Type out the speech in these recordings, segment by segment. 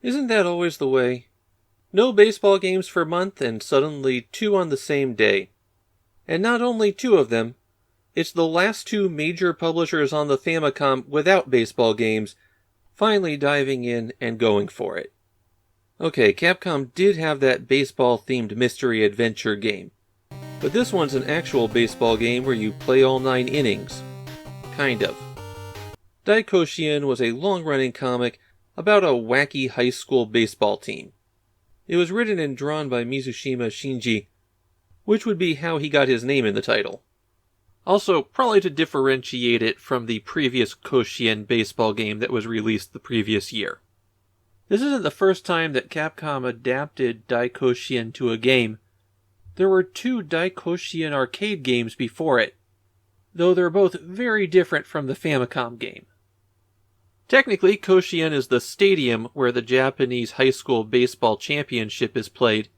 Isn't that always the way? No baseball games for a month and suddenly 2 on the same day. And not only 2 of them, it's the last 2 major publishers on the Famicom without baseball games finally diving in and going for it. Okay, Capcom did have that baseball-themed mystery adventure game, but this one's an actual baseball game where you play all 9 innings. Kind of. Daikoushien was a long-running comic about a wacky high school baseball team. It was written and drawn by Mizushima Shinji, which would be how he got his name in the title. Also, probably to differentiate it from the previous Koushien baseball game that was released the previous year. This isn't the first time that Capcom adapted Daikoushien to a game. There were 2 Daikoushien arcade games before it, though they're both very different from the Famicom game. Technically, Koushien is the stadium where the Japanese high school baseball championship is played,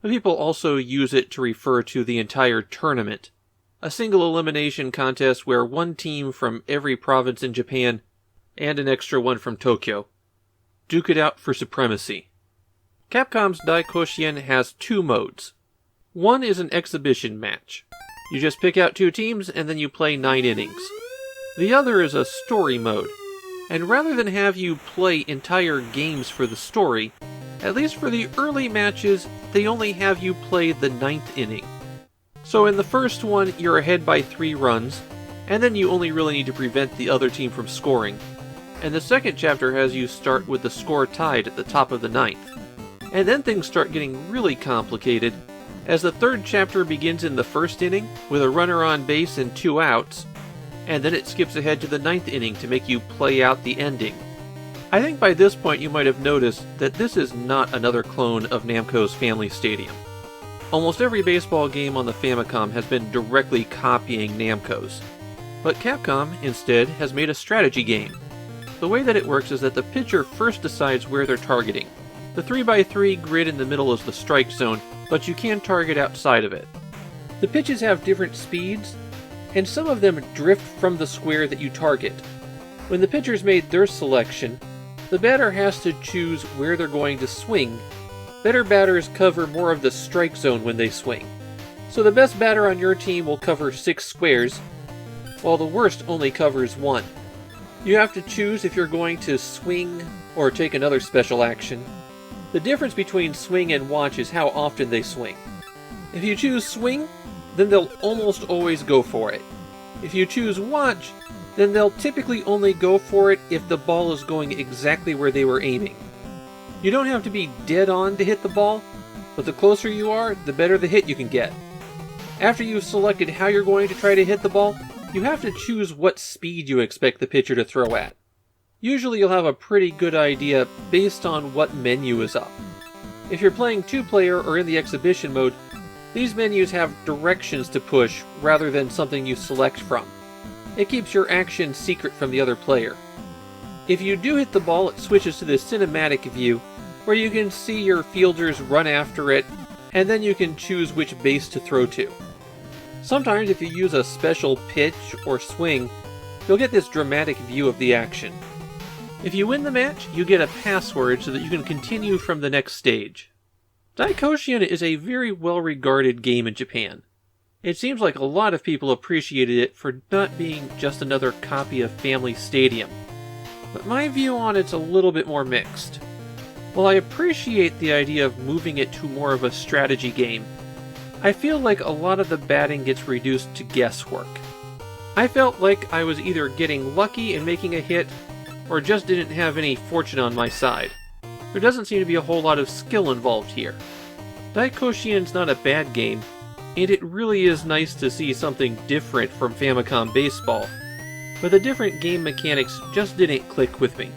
but people also use it to refer to the entire tournament, a single elimination contest where 1 team from every province in Japan, and an extra one from Tokyo, duke it out for supremacy. Capcom's Daikoushien has 2 modes. One is an exhibition match. You just pick out 2 teams and then you play 9 innings. The other is a story mode, and rather than have you play entire games for the story, at least for the early matches, they only have you play the 9th inning. So in the first one, you're ahead by 3 runs, and then you only really need to prevent the other team from scoring. And the second chapter has you start with the score tied at the top of the 9th. And then things start getting really complicated, as the third chapter begins in the first inning with a runner on base and 2 outs, and then it skips ahead to the 9th inning to make you play out the ending. I think by this point you might have noticed that this is not another clone of Namco's Family Stadium. Almost every baseball game on the Famicom has been directly copying Namco's, but Capcom, instead, has made a strategy game. The way that it works is that the pitcher first decides where they're targeting. The 3x3 grid in the middle is the strike zone, but you can target outside of it. The pitches have different speeds, and some of them drift from the square that you target. When the pitcher's made their selection, the batter has to choose where they're going to swing. Better batters cover more of the strike zone when they swing. So the best batter on your team will cover 6 squares, while the worst only covers 1. You have to choose if you're going to swing or take another special action. The difference between swing and watch is how often they swing. If you choose swing, then they'll almost always go for it. If you choose watch, then they'll typically only go for it if the ball is going exactly where they were aiming. You don't have to be dead on to hit the ball, but the closer you are, the better the hit you can get. After you've selected how you're going to try to hit the ball, you have to choose what speed you expect the pitcher to throw at. Usually you'll have a pretty good idea based on what menu is up. If you're playing 2-player or in the exhibition mode, these menus have directions to push rather than something you select from. It keeps your action secret from the other player. If you do hit the ball, it switches to the cinematic view, where you can see your fielders run after it, and then you can choose which base to throw to. Sometimes if you use a special pitch or swing, you'll get this dramatic view of the action. If you win the match, you get a password so that you can continue from the next stage. Daikoushien is a very well-regarded game in Japan. It seems like a lot of people appreciated it for not being just another copy of Family Stadium, but my view on it's a little bit more mixed. While I appreciate the idea of moving it to more of a strategy game, I feel like a lot of the batting gets reduced to guesswork. I felt like I was either getting lucky and making a hit, or just didn't have any fortune on my side. There doesn't seem to be a whole lot of skill involved here. Daikoushien not a bad game, and it really is nice to see something different from Famicom Baseball, but the different game mechanics just didn't click with me.